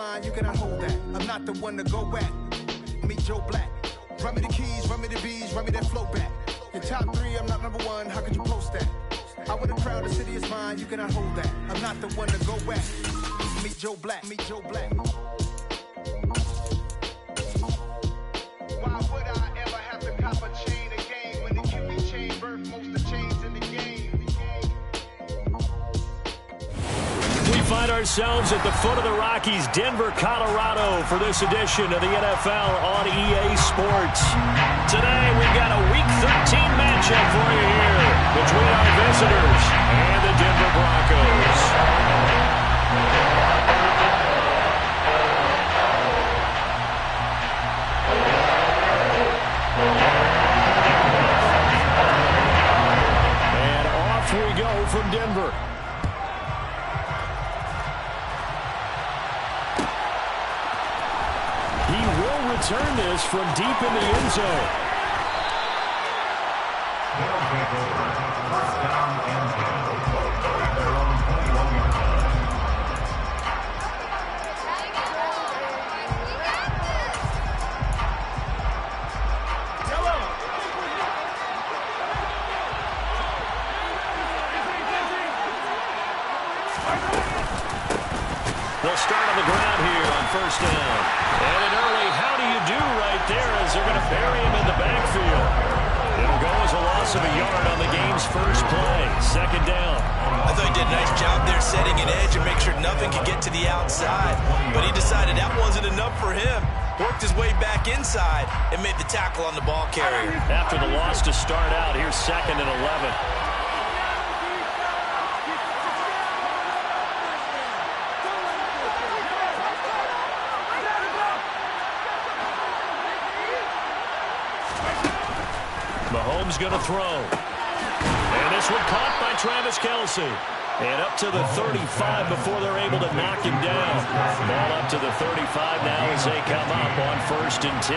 mine, you cannot hold that. I'm not the one to go back. Meet Joe Black. Run me the keys, run me the bees, run me that flow back. Your top 3, I'm not number 1, how could you post that? I would have crowned the city is mine, you cannot hold that. I'm not the one to go back. Meet Joe Black, meet Joe Black. Why would I ever have to cop a chain again when the QB chain birth most of the chains in the game? We find ourselves at the foot of the Rockies, Denver, Colorado, for this edition of the NFL on EA Sports. Today, we've got a Week 13 matchup for you here between our visitors and the Denver Broncos. And off we go from Denver. He will return this from deep in the end zone. They'll start on the ground here on first down. And an early how do you do right there as they're going to bury him in the backfield. It'll go as a loss of a yard on the game's first play. Second down. I thought he did a nice job there setting an edge and make sure nothing could get to the outside. But he decided that wasn't enough for him. Worked his way back inside and made the tackle on the ball carrier. After the loss to start out, here's 2nd and 11. Mahomes going to throw. And this one caught by Travis Kelce. And up to the 35 before they're able to knock him down. Ball up to the 35 now as they come up on 1st and 10.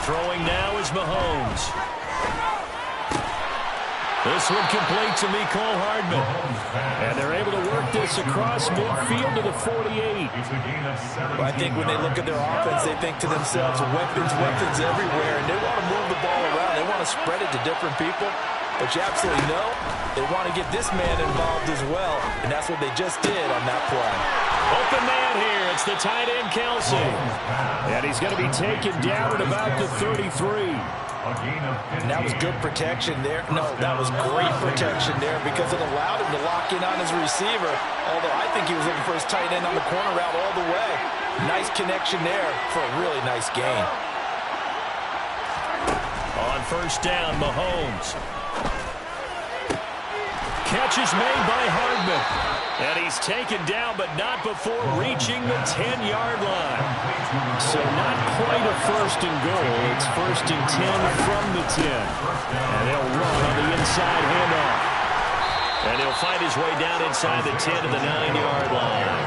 Throwing now is Mahomes. This one complete to Mecole Hardman. And they're able to work this across midfield to the 48. Well, I think when they look at their offense, they think to themselves, weapons, weapons everywhere. And they want to move the ball around. They want to spread it to different people. But you absolutely know they want to get this man involved as well. And that's what they just did on that play. Open man here. It's the tight end, Kelce. And he's going to be taken down at about the 33. And that was good protection there. No, that was great protection there because it allowed him to lock in on his receiver. Although I think he was looking for his tight end on the corner route all the way. Nice connection there for a really nice gain. On first down, Mahomes. Catch is made by Hardman. And he's taken down, but not before reaching the 10-yard line. So not quite a 1st and goal. It's 1st and 10 from the 10. And they'll run on the inside handoff. And he'll fight his way down inside the 10 to the 9-yard line.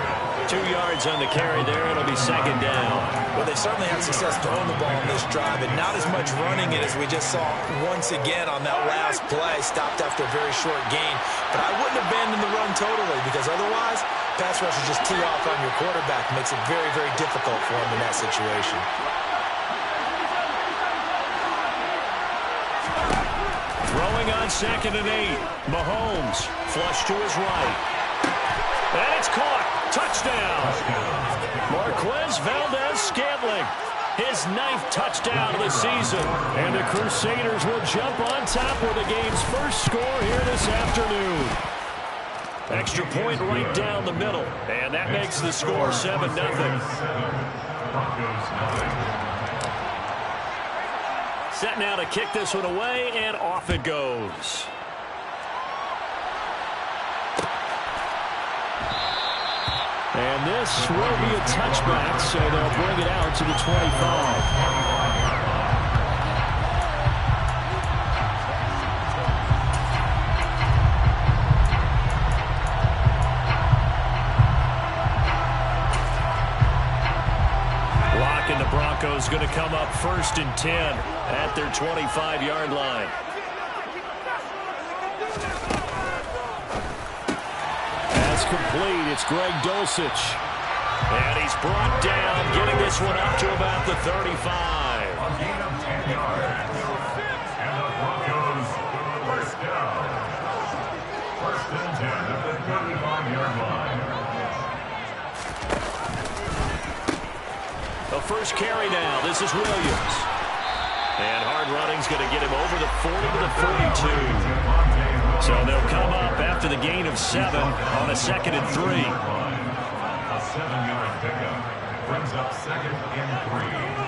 2 yards on the carry there. It'll be 2nd down. Well, they certainly had success throwing the ball in this drive, and not as much running it as we just saw once again on that last play. Stopped after a very short gain. But I wouldn't abandon the run totally because otherwise, pass rush is just tee off on your quarterback. Makes it very, very difficult for him in that situation. Throwing on 2nd and 8. Mahomes flush to his right. And it's caught. Touchdown. Marquez Valdez-Scantling. His 9th touchdown of the season. And the Crusaders will jump on top with the game's first score here this afternoon. Extra point right down the middle. And that makes the score 7-0. Set now to kick this one away, and off it goes. And this will be a touchback, so they'll bring it out to the 25. And the Broncos going to come up 1st and 10 at their 25-yard line. That's complete. It's Greg Dulcich. And he's brought down, getting this one up to about the 35. A gain of 10 yards. And the Broncos first down. First and 10 at the 35-yard line. The first carry now. This is Williams. And hard running's going to get him over the 40 to the 42. So they'll come up after the gain of 7 on a 2nd and 3. A 7-yard pickup brings up 2nd and 3.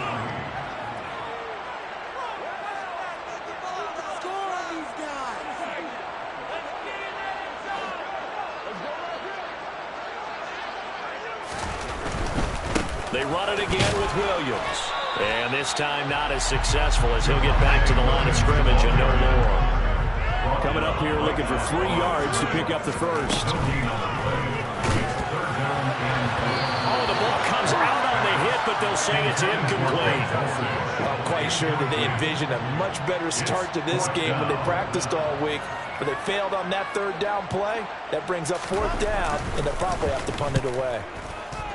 They run it again with Williams. And this time not as successful as he'll get back to the line of scrimmage and no more. Coming up here looking for 3 yards to pick up the first. Oh, the ball comes out on the hit, but they'll say it's incomplete. I'm quite sure that they envisioned a much better start to this game when they practiced all week, but they failed on that 3rd down play. That brings up 4th down, and they'll probably have to punt it away.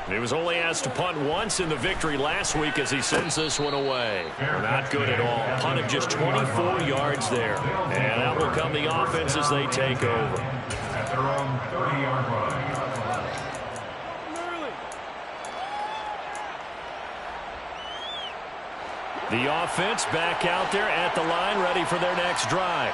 He was only asked to punt once in the victory last week as he sends this one away. Not good at all. Punted just 24 yards there. And out will come the offense as they take over. At their own 30-yard line. The offense back out there at the line, ready for their next drive.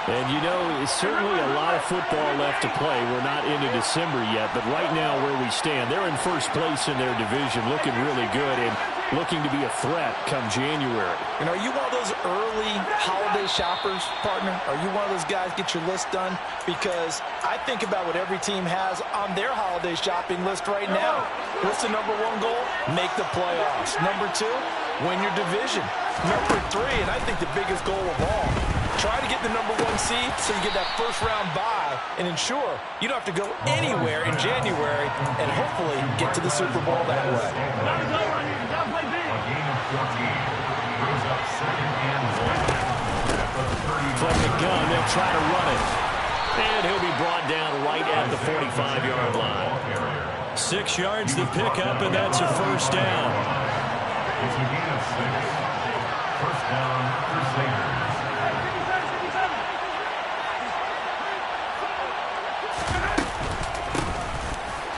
And, you know, it's certainly a lot of football left to play. We're not into December yet, but right now where we stand, they're in first place in their division, looking really good and looking to be a threat come January. And are you one of those early holiday shoppers, partner? Are you one of those guys get your list done? Because I think about what every team has on their holiday shopping list right now. What's the #1 goal? Make the playoffs. #2, win your division. #3, and I think the biggest goal of all, try to get the #1 seed so you get that first-round bye and ensure you don't have to go anywhere in January and hopefully get to the Super Bowl that way. A gain of 14 brings up 2nd and 1. From the gun, they'll try to run it. And he'll be brought down right at the 45-yard line. 6 yards the pickup, and that's a first down. It's a gain of 6. First down, Crusaders.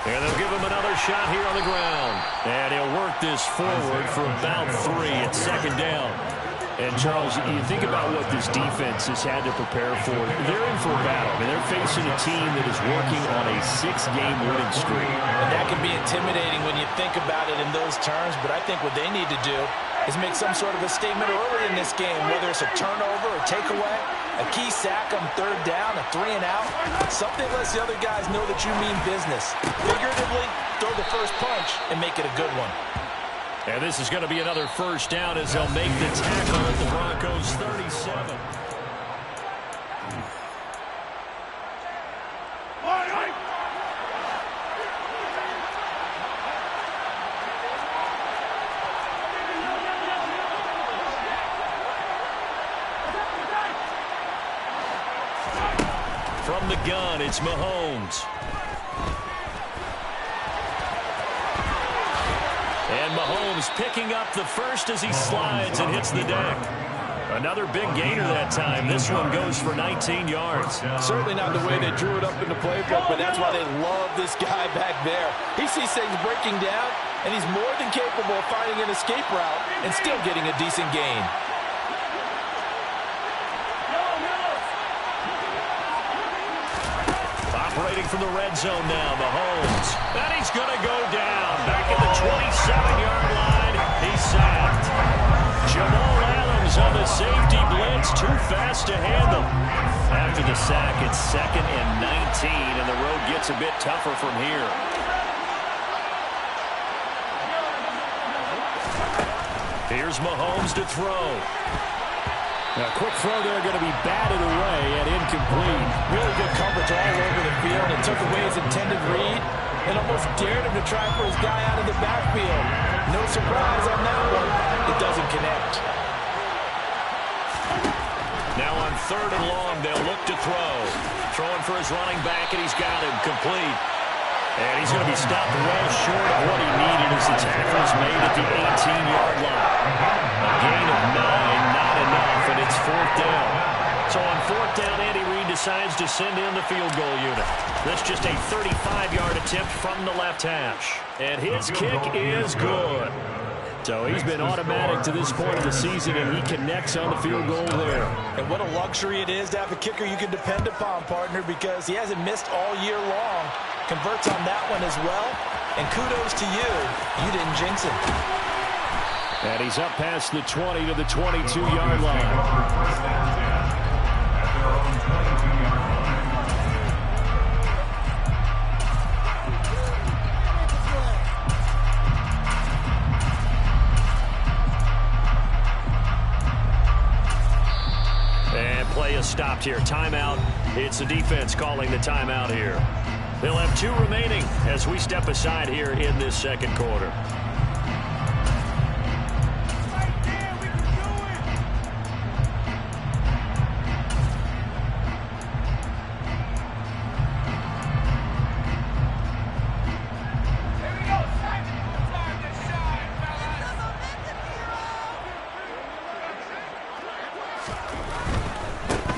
And they'll give him another shot here on the ground. And he'll work this forward for about 3 at 2nd down. And, Charles, you think about what this defense has had to prepare for. They're in for a battle. I mean, they're facing a team that is working on a 6-game winning streak. And that can be intimidating when you think about it in those terms, but I think what they need to do is make some sort of a statement early in this game, whether it's a turnover or takeaway, a key sack on 3rd down, a 3 and out, something lets the other guys know that you mean business. Figuratively, throw the first punch and make it a good one. And this is going to be another first down as they'll make the tackle at the Broncos' 37. From the gun, it's Mahomes. And Mahomes picking up the first as he slides and hits the deck. Another big gainer that time. This one goes for 19 yards. Certainly not the way they drew it up in the playbook, but that's why they love this guy back there. He sees things breaking down, and he's more than capable of finding an escape route and still getting a decent gain. Operating from the red zone now, Mahomes. And he's going to go down. Back at the 27-yard line. He's sacked. Jamal Adams on the safety blitz. Too fast to handle. After the sack, it's 2nd and 19, and the road gets a bit tougher from here. Here's Mahomes to throw. A quick throw there going to be batted away and incomplete. Really good coverage all over the field. It took away his intended read and almost dared him to try for his guy out of the backfield. No surprise on that one. It doesn't connect. Now on 3rd and long. They'll look to throw. Throwing for his running back, and he's got him complete. And he's going to be stopped well short of what he needed as the tackle is made at the 18-yard line. A gain of 9, not enough, and it's 4th down. So on 4th down, Andy Reid decides to send in the field goal unit. That's just a 35-yard attempt from the left hash. And his kick is good. So he's been automatic to this point of the season, and he connects on the field goal there. And what a luxury it is to have a kicker you can depend upon, partner, because he hasn't missed all year long. Converts on that one as well. And kudos to you. You didn't jinx him. And he's up past the 20 to the 22-yard line. Play is stopped here. Timeout. It's the defense calling the timeout here. They'll have 2 remaining as we step aside here in this second quarter.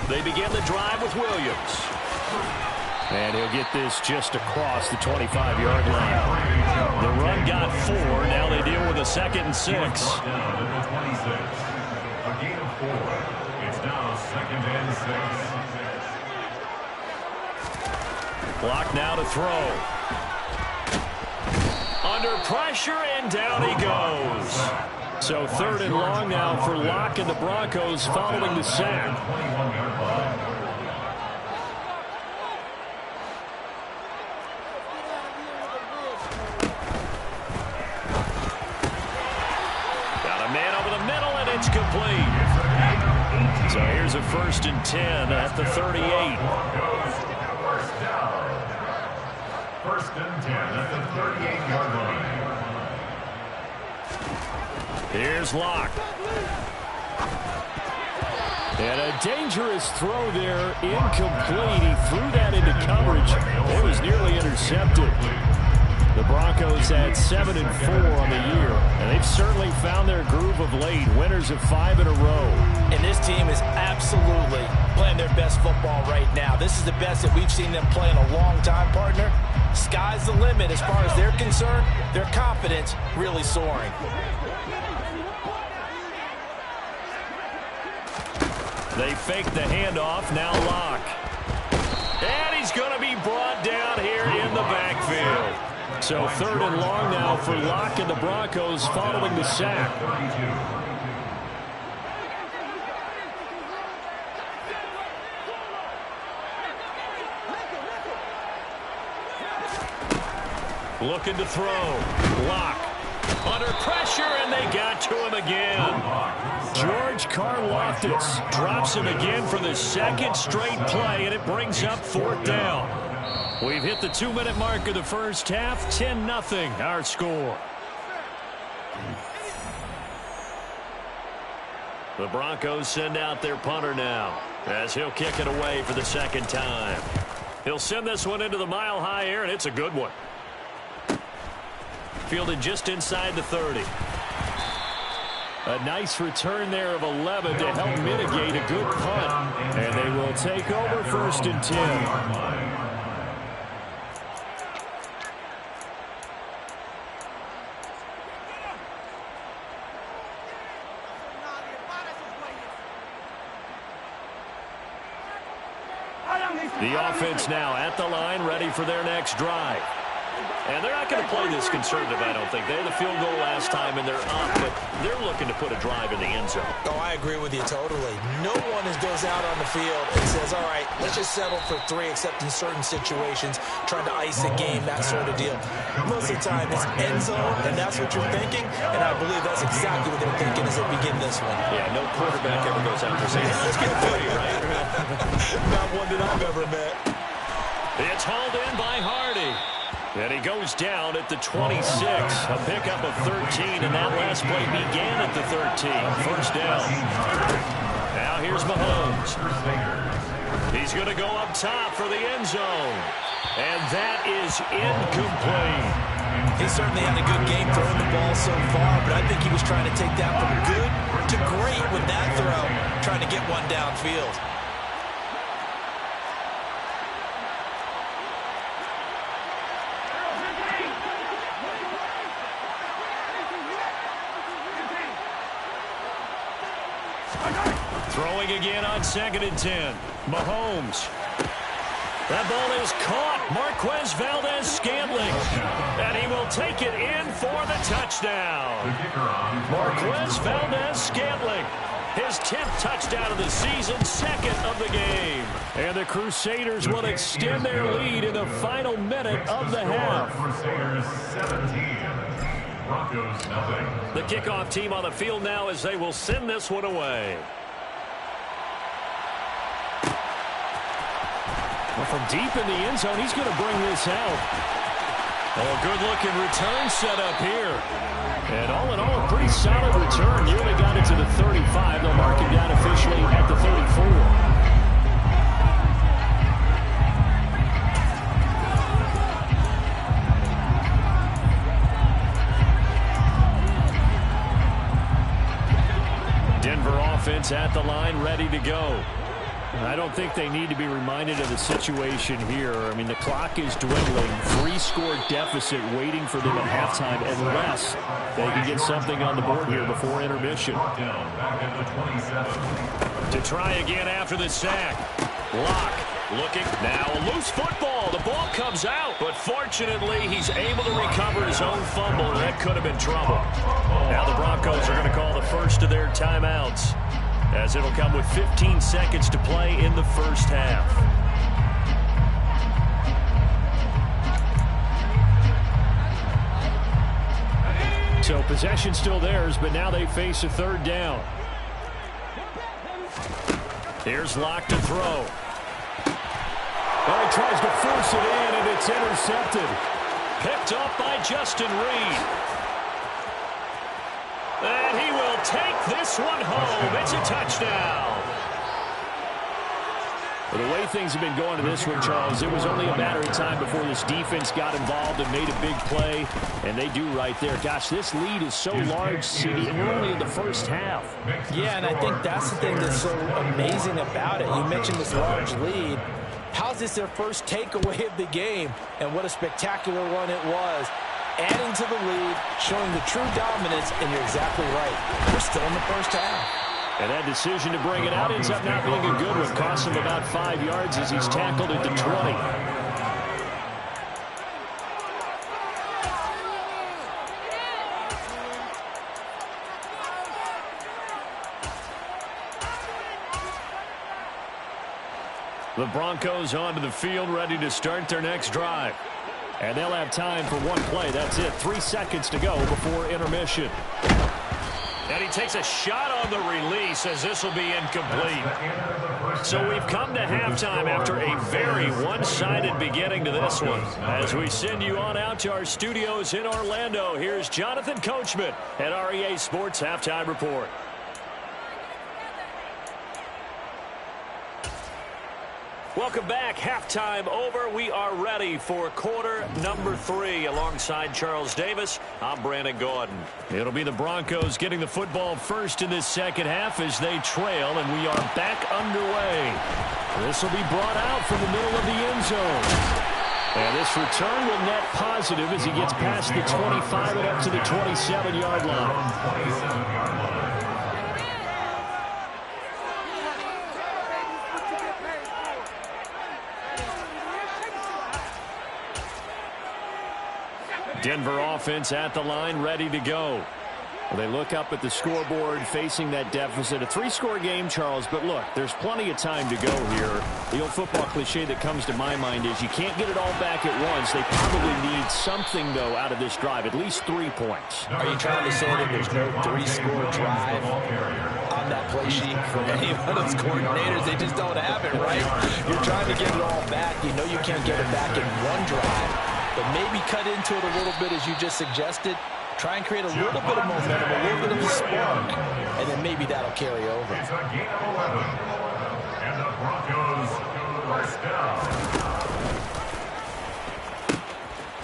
They begin the drive with Williams. And he'll get this just across the 25-yard line. The run got 4. Now they deal with a 2nd and 6. A gain of 4. It's now 2nd and 6. Block now to throw. Under pressure, and down he goes. So 3rd and long now for Locke and the Broncos following the sack. Got a man over the middle, and it's complete. So here's a 1st and 10 at the 38. First down. 1st and 10 at the 38-yard line. Here's Locke. And a dangerous throw there, incomplete. He threw that into coverage. It was nearly intercepted. The Broncos had 7 and 4 on the year, and they've certainly found their groove of late. Winners of 5 in a row. And this team is absolutely playing their best football right now. This is the best that we've seen them play in a long time, partner. Sky's the limit as far as they're concerned. Their confidence really soaring. They fake the handoff. Now Locke. And he's going to be brought down here in the backfield. So 3rd and long now for Locke and the Broncos following the sack. Looking to throw. Locke. Under pressure, and they got to him again. George Karlaftis drops him again for the 2nd straight play, and it brings up 4th down. We've hit the 2-minute mark of the first half. 10-0 our score. The Broncos send out their punter now as he'll kick it away for the 2nd time. He'll send this one into the mile-high air, and it's a good one. Fielded just inside the 30. A nice return there of 11 to help mitigate a good punt. And they will take over 1st and 10. The offense now at the line, ready for their next drive. And they're not going to play this conservative, I don't think. They had the field goal last time, and they're up, but they're looking to put a drive in the end zone. Oh, I agree with you totally. No one goes out on the field and says, all right, let's just settle for 3, except in certain situations, trying to ice a game, that sort of deal. Most of the time, it's end zone, and that's what you're thinking, and I believe that's exactly what they're thinking as they begin this one. Yeah, no quarterback ever goes out there saying, let's get 3, right? Not one that I've ever met. It's hauled in by Hardy. And he goes down at the 26, a pickup of 13, and that last play began at the 13. 1st down. Now here's Mahomes. going to go up top for the end zone. And that is incomplete. He certainly had a good game throwing the ball so far, but I think he was trying to take that from good to great with that throw, trying to get one downfield. Throwing again on 2nd and 10. Mahomes. That ball is caught. Marquez Valdez-Scantling. And he will take it in for the touchdown. Marquez Valdez-Scantling. His 10th touchdown of the season, 2nd of the game. And the Crusaders will extend their lead in the final minute of the half. Crusaders 17. Broncos nothing. The kickoff team on the field now as they will send this one away. Well, from deep in the end zone, he's going to bring this out. Oh, good-looking return set up here. And all in all, a pretty solid return. Nearly got it to the 35. They'll mark him down officially at the 34. Denver offense at the line, ready to go. I don't think they need to be reminded of the situation here. I mean, the clock is dwindling. 3-score deficit waiting for them at halftime unless they can get something on the board here before intermission. To try again after the sack. Lock looking. Now a loose football. The ball comes out, but fortunately he's able to recover his own fumble. That could have been trouble. Now the Broncos are going to call the first of their timeouts, as it'll come with 15 seconds to play in the first half. So possession still theirs, but now they face a 3rd down. Here's Locke to throw. Well, he tries to force it in, and it's intercepted. Picked up by Justin Reed. And he will take this one home. It's a touchdown. Well, the way things have been going to this one, Charles, it was only a matter of time before this defense got involved and made a big play, and they do right there. Gosh, this lead is so large, CD, and we're only in the first half. Yeah, and I think that's the thing that's so amazing about it. You mentioned this large lead. How's this their first takeaway of the game? And what a spectacular run it was. Adding to the lead, showing the true dominance, and you're exactly right. We're still in the first half. And that decision to bring it out ends up not being a good one. Cost him about 5 yards as he's tackled at the 20. The Broncos onto the field, ready to start their next drive. And they'll have time for one play. That's it. 3 seconds to go before intermission. And he takes a shot on the release as this will be incomplete. So we've come to halftime after a very one-sided beginning to this one. As we send you on out to our studios in Orlando, here's Jonathan Coachman at REA Sports Halftime Report. Welcome back. Halftime over. We are ready for quarter number 3. Alongside Charles Davis, I'm Brandon Gordon. It'll be the Broncos getting the football first in this second half as they trail, and we are back underway. This will be brought out from the middle of the end zone. And this return will net positive as he gets past the 25 and up to the 27-yard line. Denver offense at the line, ready to go. Well, they look up at the scoreboard, facing that deficit. A 3-score game, Charles, but look, there's plenty of time to go here. The old football cliche that comes to my mind is you can't get it all back at once. They probably need something, though, out of this drive, at least 3 points. Are you trying to say that there's no 3-score drive on that play sheet from any of those coordinators? They just don't have it, right? You're trying to get it all back. You know you can't get it back in one drive. But maybe cut into it a little bit, as you just suggested. Try and create a little bit of momentum, a little bit of a spark, and then maybe that'll carry over. It's a gain of 11. And the Broncos First down.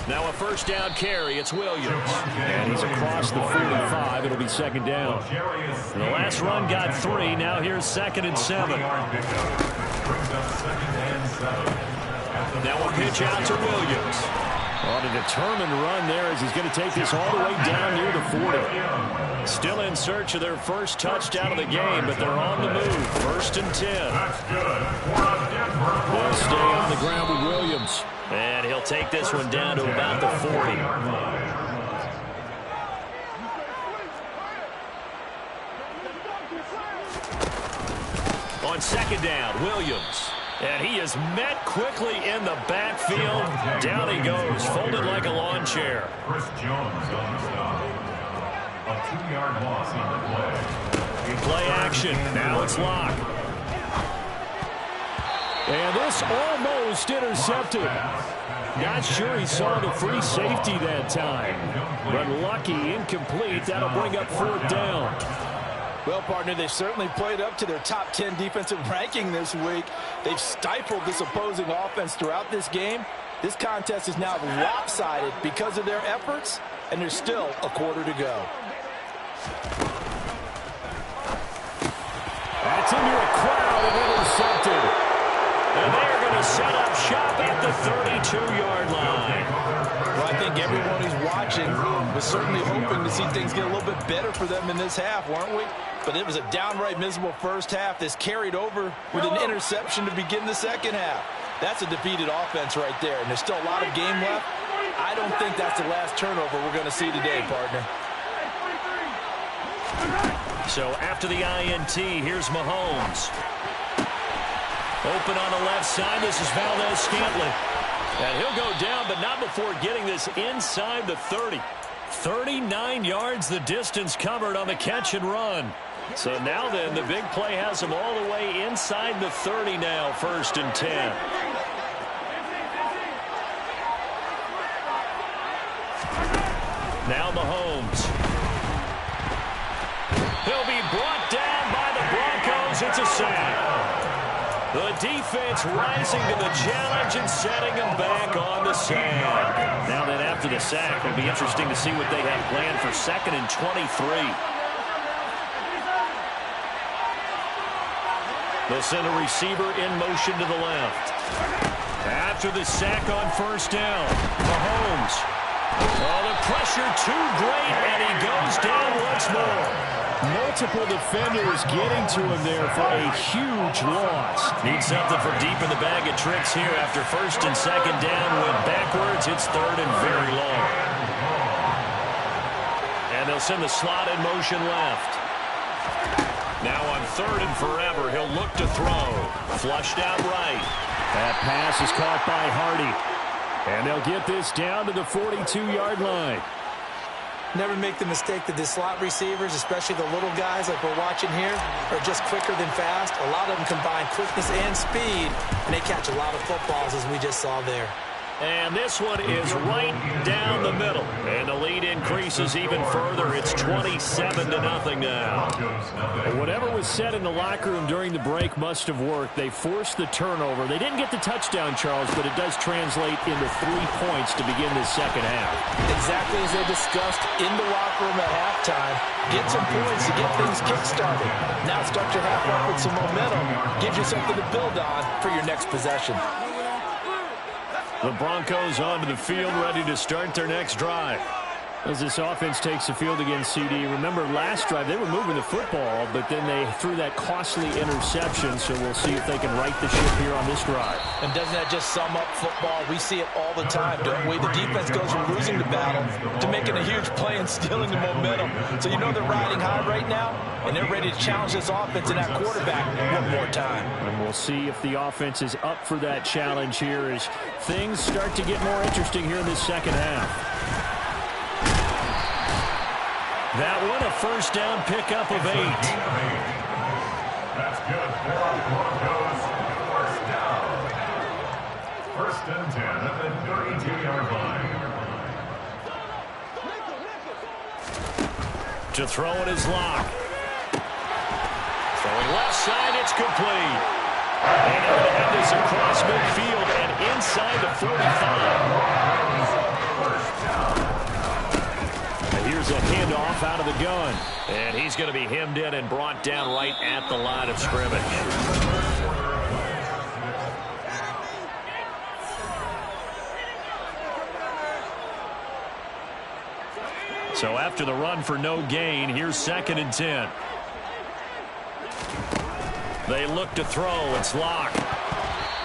Now a first down carry. It's Williams. And he's across the 45. It'll be second down. The last run got 3. Now here's 2nd and 7. Now a pitch out to Williams. On a determined run there as he's going to take this all the way down near the 40. Still in search of their first touchdown of the game, but they're on the move. 1st and 10. They'll stay on the ground with Williams. And he'll take this one down to about the 40. On 2nd down, Williams. And he is met quickly in the backfield. Down he goes, folded like a lawn chair. Chris Jones on the stop. A 2-yard loss on the play. Play action. Now it's Locke. And this almost intercepted. Not sure he saw the free safety that time. But lucky, incomplete. That'll bring up 4th down. Well, partner, they've certainly played up to their top 10 defensive ranking this week. They've stifled this opposing offense throughout this game. This contest is now lopsided because of their efforts, and there's still a quarter to go. That's into a crowd and intercepted. And they're going to set up shop at the 32-yard line. Well, I think everyone who's watching was certainly hoping to see things get a little bit better for them in this half, weren't we? But it was a downright miserable first half. This carried over with an interception to begin the second half. That's a defeated offense right there, and there's still a lot of game left. I don't think that's the last turnover we're going to see today, partner. So after the INT, here's Mahomes. Open on the left side. This is Valdez-Scantling. And he'll go down, but not before getting this inside the 30. 39 yards the distance covered on the catch and run. So now then, the big play has him all the way inside the 30 now, 1st and 10. Now Mahomes. He'll be brought down by the Broncos. It's a sack. The defense rising to the challenge and setting him back on the sack. Now then, after the sack, it'll be interesting to see what they have planned for 2nd and 23. They'll send a receiver in motion to the left. After the sack on 1st down, Mahomes. Oh, the pressure too great, and he goes down once more. Multiple defenders getting to him there for a huge loss. Need something for deep in the bag of tricks here. After 1st and 2nd down, went backwards. It's 3rd and very long. And they'll send the slot in motion left. Now on 3rd and forever, he'll look to throw. Flushed out right. That pass is caught by Hardy. And they'll get this down to the 42-yard line. Never make the mistake that the slot receivers, especially the little guys like we're watching here, are just quicker than fast. A lot of them combine quickness and speed, and they catch a lot of footballs, as we just saw there. And this one is right down the middle. And the lead increases even further. It's 27-0 now. And whatever was said in the locker room during the break must have worked. They forced the turnover. They didn't get the touchdown, Charles, but it does translate into 3 points to begin this second half. Exactly as they discussed in the locker room at halftime. Get some points to get things kick-started. Now start your half off with some momentum. Gives you something to build on for your next possession. The Broncos onto the field, ready to start their next drive. As this offense takes the field against CD, remember last drive they were moving the football, but then they threw that costly interception, so we'll see if they can right the ship here on this drive. And doesn't that just sum up football? We see it all the time, don't we? The defense goes from losing the battle to making a huge play and stealing the momentum. So you know they're riding high right now, and they're ready to challenge this offense and that quarterback one more time. And we'll see if the offense is up for that challenge here as things start to get more interesting here in this second half. That one, a first down pickup of 8. That's good for our Broncos. First down. 1st and 10 at the 32-yard line. To throw it is Locke. Throwing left side, it's complete. And they're going to have to is across midfield and inside the 45. Here's a handoff out of the gun. And he's going to be hemmed in and brought down right at the line of scrimmage. So after the run for no gain, here's 2nd and 10. They look to throw. It's Locke.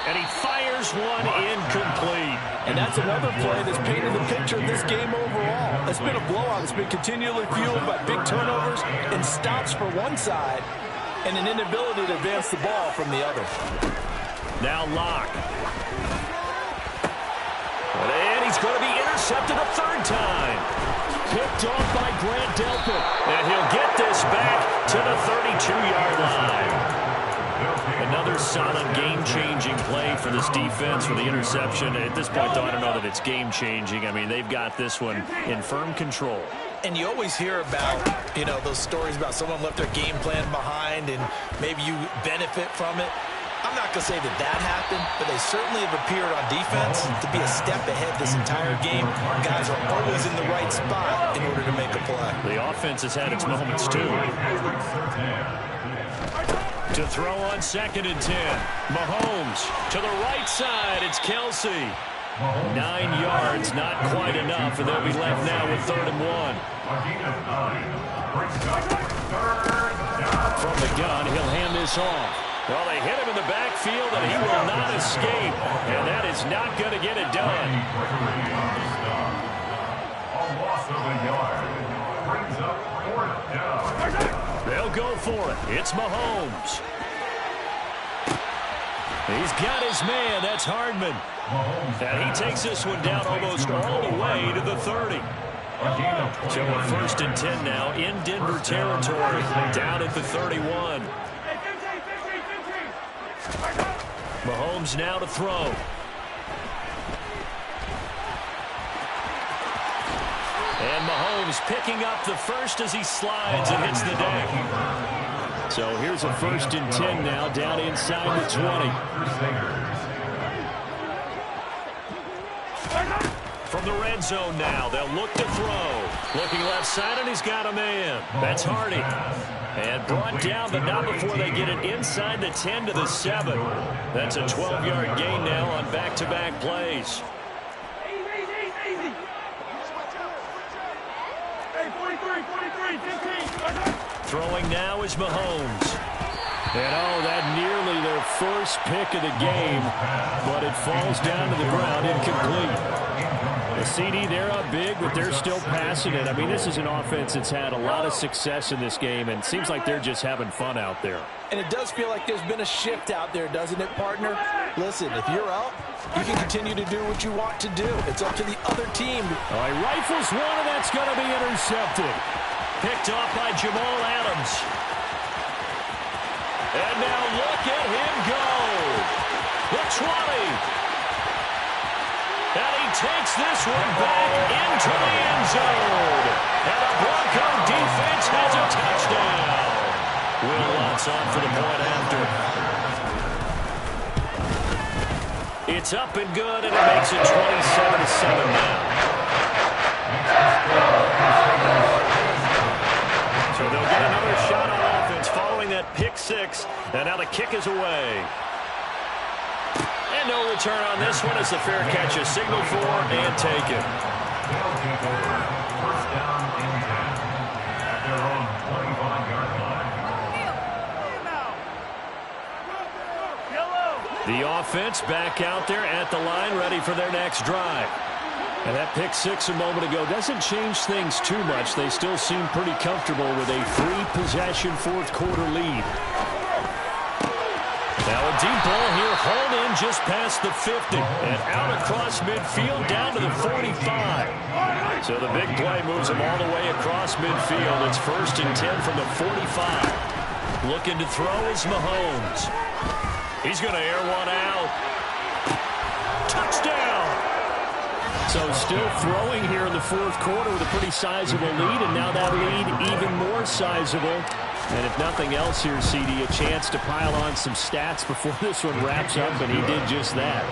And he fires one incomplete. And that's another play that's painted the picture of this game overall. It's been a blowout. It's been continually fueled by big turnovers and stops for one side and an inability to advance the ball from the other. Now Locke. And he's going to be intercepted a 3rd time. Picked off by Grant Delpit. And he'll get this back to the 32-yard line. Another solid game-changing play for this defense for the interception. At this point, though, I don't know that it's game-changing. I mean, they've got this one in firm control. And you always hear about, those stories about someone left their game plan behind and maybe you benefit from it. I'm not going to say that happened, but they certainly have appeared on defense to be a step ahead this entire game. Guys are always in the right spot in order to make a play. The offense has had its moments, too. To throw on 2nd and 10. Mahomes to the right side. It's Kelsey. 9 yards, not quite enough, and they'll be left now with 3rd and 1. From the gun, he'll hand this off. Well, they hit him in the backfield, and he will not escape. And that is not going to get it done. A loss of a yard. Brings up 4th down. They'll go for it. It's Mahomes. He's got his man. That's Hardman. And he takes this one down almost all the way to the 30. So a 1st and 10 now in Denver territory. Down at the 31. Mahomes now to throw. And Mahomes picking up the first as he slides and hits the deck. So here's a 1st and 10 now down inside the 20. From the red zone now, they'll look to throw. Looking left side, and he's got a man. That's Hardy. And brought down, but not before they get it inside the 10 to the 7. That's a 12-yard gain now on back-to-back plays. Throwing now is Mahomes. And, that nearly their first pick of the game, but it falls down to the ground incomplete. The CD, they're up big, but they're still passing it. I mean, this is an offense that's had a lot of success in this game, and it seems like they're just having fun out there. And it does feel like there's been a shift out there, doesn't it, partner? Listen, if you're up, you can continue to do what you want to do. It's up to the other team. He rifles one, and that's going to be intercepted. Picked off by Jamal Adams. And now look at him go. The 20. And he takes this one back into the end zone. And the Bronco defense has a touchdown. Will Lutz on for the point after. It's up and good, and it makes it 27-7 now. So they'll get another shot on offense following that pick 6. And now the kick is away. And no return on this one as the fair catch is signaled for and taken. First down and 10 at their own 25-yard line. The offense back out there at the line, ready for their next drive. And that pick 6 a moment ago doesn't change things too much. They still seem pretty comfortable with a 3-possession fourth-quarter lead. Now a deep ball here, hauled in just past the 50. And out across midfield, down to the 45. So the big play moves them all the way across midfield. It's 1st and 10 from the 45. Looking to throw is Mahomes. He's going to air one out. Touchdown! So still throwing here in the fourth quarter with a pretty sizable lead, and now that lead even more sizable. And if nothing else here, CD, a chance to pile on some stats before this one wraps up, and he did just that.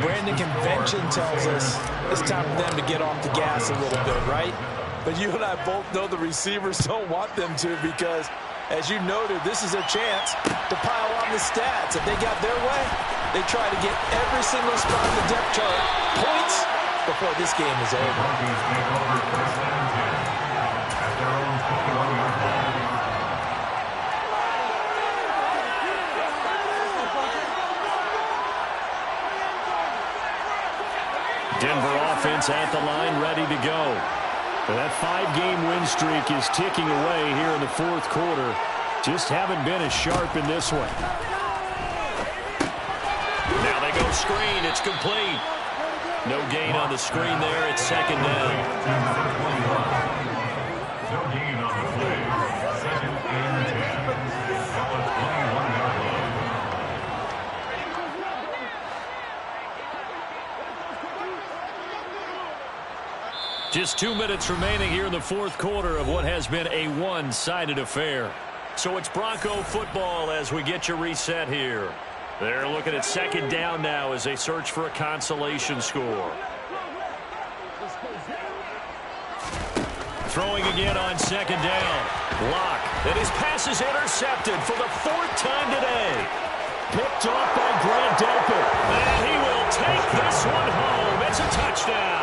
Brandon, convention tells us it's time for them to get off the gas a little bit, right? But you and I both know the receivers don't want them to because, as you noted, this is their chance to pile on the stats. If they got their way, they try to get every single spot in the depth chart points before this game is over. Denver offense at the line, ready to go. Well, that 5-game win streak is ticking away here in the fourth quarter. Just haven't been as sharp in this one. Now they go screen. It's complete. No gain on the screen there. It's second down. No gain on the play. Second and 10. Dallas 21-yard line. Just 2 minutes remaining here in the fourth quarter of what has been a one-sided affair. So it's Bronco football as we get you reset here. They're looking at second down now as they search for a consolation score. Throwing again on second down. Lock. And his pass is intercepted for the 4th time today. Picked off by Grant Delpit. And he will take this one home. It's a touchdown.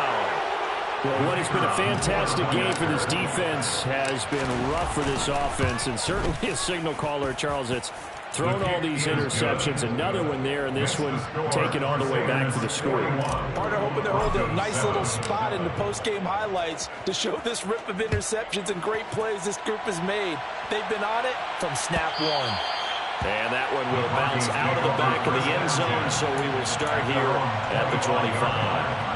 Well, what has been a fantastic game for this defense has been rough for this offense, and certainly a signal caller, Charles, that's thrown all these interceptions. Another one there, and this one taken all the way back for the score. Partner hoping to hold a nice little spot in the post-game highlights to show this rip of interceptions and great plays this group has made. They've been on it from snap one. And that one will bounce out of the back of the end zone, so we will start here at the 25.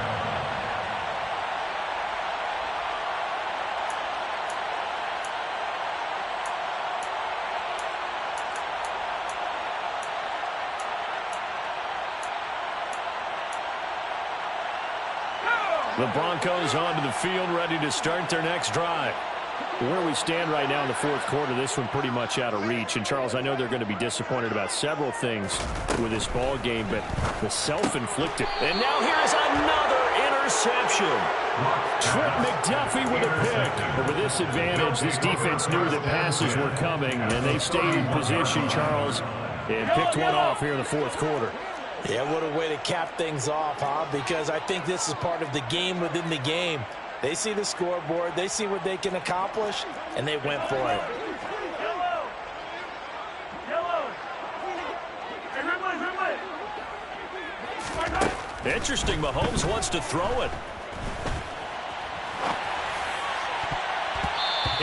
The Broncos onto the field, ready to start their next drive. Where we stand right now in the fourth quarter, this one pretty much out of reach. And, Charles, I know they're going to be disappointed about several things with this ball game, but the self-inflicted. And now here's another interception. Trent McDuffie with a pick. But with this advantage, this defense knew that passes were coming, and they stayed in position, Charles, and picked one off here in the fourth quarter. Yeah, what a way to cap things off, huh? Because I think this is part of the game within the game. They see the scoreboard, they see what they can accomplish, and they went for it. Interesting, Mahomes wants to throw it.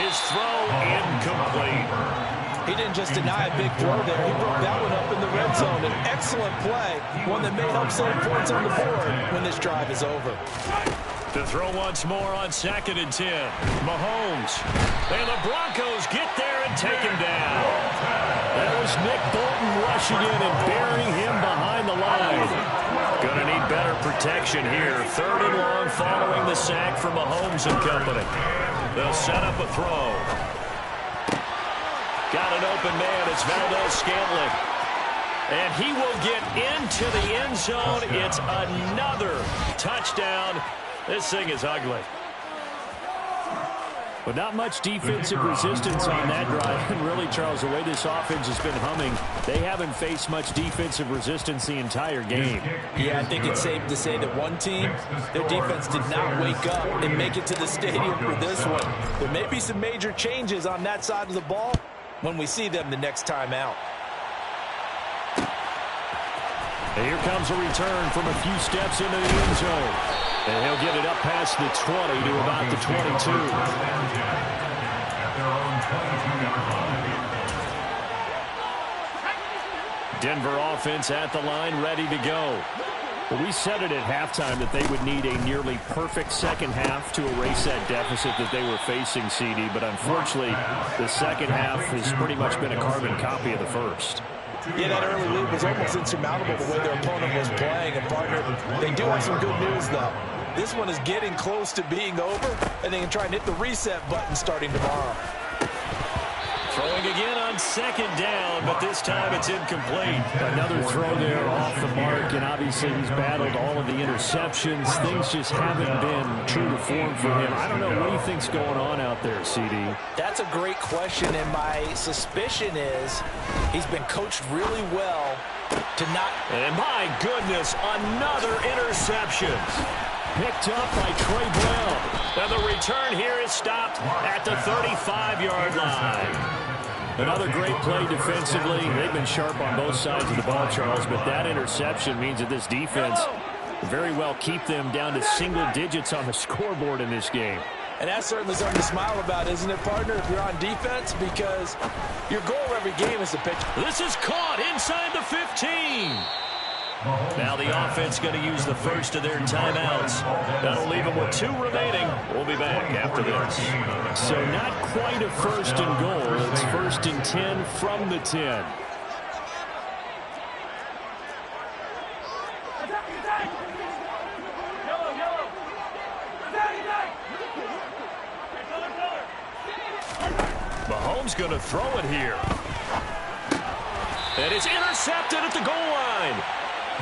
His throw incomplete. He didn't just deny a big throw there. He broke that one up in the red zone. An excellent play, one that may help save points on the board when this drive is over. To throw once more on second and 10. Mahomes. And the Broncos get there and take him down. That was Nick Bolton rushing in and burying him behind the line. Going to need better protection here. 3rd and long following the sack from Mahomes and company. They'll set up a throw. Got an open man. It's Valdez-Scantling. And he will get into the end zone. It's another touchdown. This thing is ugly. But not much defensive resistance on that drive. And really, Charles, the way this offense has been humming, they haven't faced much defensive resistance the entire game. Yeah, I think it's safe to say that one team, their defense did not wake up and make it to the stadium for this one. There may be some major changes on that side of the ball when we see them the next time out. And here comes a return from a few steps into the end zone. And he'll get it up past the 20 to about the 22. Denver offense at the line, ready to go. Well, we said it at halftime that they would need a nearly perfect second half to erase that deficit that they were facing, CD. But unfortunately, the second half has pretty much been a carbon copy of the first. Yeah, that early lead was almost insurmountable the way their opponent was playing. And, partner, they do have some good news, though. This one is getting close to being over, and they can try and hit the reset button starting tomorrow. Throwing again on second down, but this time it's incomplete. Another throw there off the mark, and obviously he's battled all of the interceptions. Things just haven't been true to form for him. I don't know what he thinks going on out there, CD. That's a great question, and my suspicion is he's been coached really well to not... And my goodness, another interception. Picked up by Trey Brown. And the return here is stopped at the 35-yard line. Another great play defensively. They've been sharp on both sides of the ball, Charles, but that interception means that this defense very well keep them down to single digits on the scoreboard in this game. And that's certainly something to smile about, isn't it, partner, if you're on defense? Because your goal every game is to pick. This is caught inside the 15. Now the offense going to use the first of their timeouts. That'll leave them with 2 remaining. We'll be back after this. So not quite a first and goal. It's first and 10 from the 10. Mahomes going to throw it here. And it's intercepted at the goal line.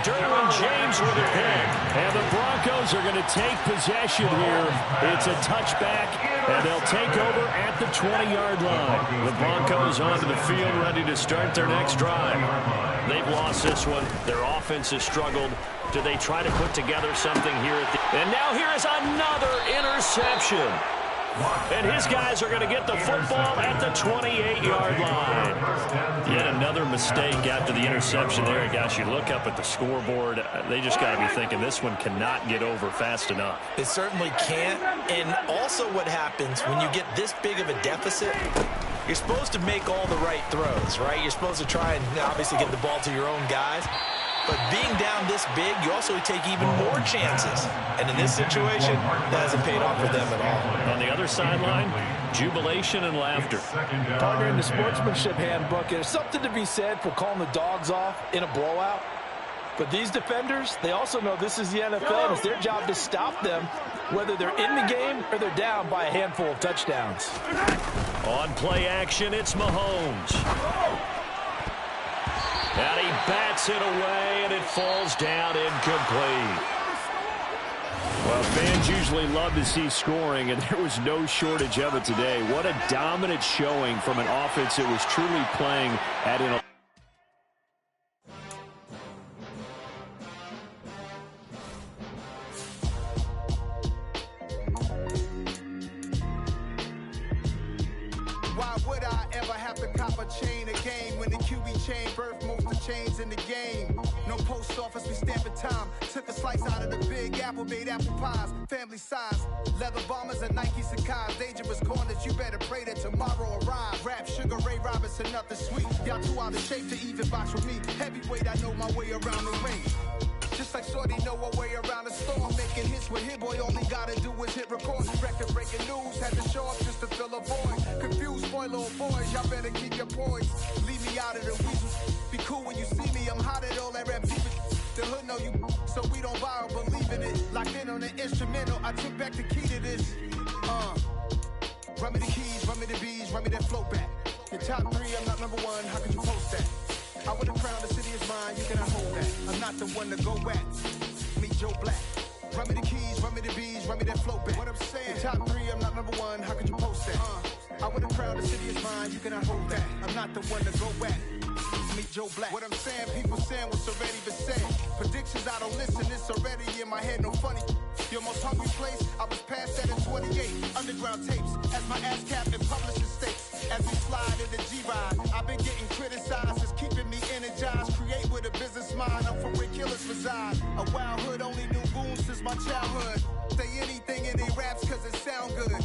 Derwin James with a pick. And the Broncos are going to take possession here. It's a touchback, and they'll take over at the 20-yard line. The Broncos onto the field, ready to start their next drive. They've lost this one. Their offense has struggled. Do they try to put together something here at the... And now here is another interception. And his guys are going to get the football at the 28-yard line. Yet another mistake after the interception there. Guys, you look up at the scoreboard, they just got to be thinking this one cannot get over fast enough. It certainly can't. And also what happens when you get this big of a deficit, you're supposed to make all the right throws, right? You're supposed to try and obviously get the ball to your own guys. But being down this big, you also take even more chances. And in this situation, that hasn't paid off for them at all. On the other sideline, jubilation and laughter. Partner, in the sportsmanship handbook, there's something to be said for calling the dogs off in a blowout. But these defenders, they also know this is the NFL, and it's their job to stop them, whether they're in the game or they're down by a handful of touchdowns. On play action, it's Mahomes. And he bats it away, and it falls down incomplete. Well, fans usually love to see scoring, and there was no shortage of it today. What a dominant showing from an offense that was truly playing at an... Why would I ever have to cop a chain again when the QB chain birthed most of the chains in the game? No post office, we stamping time. Took a slice out of the big apple, made apple pies, family size. Leather bombers and Nike Sacai's, dangerous corners, you better pray that tomorrow arrives. Rap, Sugar Ray Robinson, nothing sweet. Y'all too out of shape to even box with me. Heavyweight, I know my way around the ring. Just like Shorty know her way around the storm. Making hits with Hit Boy, all he gotta do is hit record. Record breaking news, had to show up just to fill a void. Confused boy, little boys, y'all better keep your poise. Leave me out of the weasels. Be cool when you see me, I'm hot at all that rap deep. The hood know you, so we don't borrow, believe in it. Locked in on the instrumental, I took back the key to this. Run me the keys, run me the bees, run me that flow back. Your top 3, I'm not number 1, how could you post that? I would have crowned the city is mine, you cannot hold that. I'm not the one to go at. Meet Joe Black. Run me the keys, run me the bees, run me that flow back. What I'm saying, your top 3, I'm not number 1, how could you post that? I would have crowned the city is mine, you cannot hold that. I'm not the one to go at. Meet Joe Black. What I'm saying, people saying what's already been said. Predictions, I don't listen, it's already in my head, no funny. Your most hungry place, I was past that in 28. Underground tapes, as my ass cap in publishing states. As we slide in the G-Ride, I've been getting criticized, it's keeping me energized. Create with a business mind, I'm from where killers reside. A wild hood, only knew goons since my childhood. Say anything in they raps cause it sound good.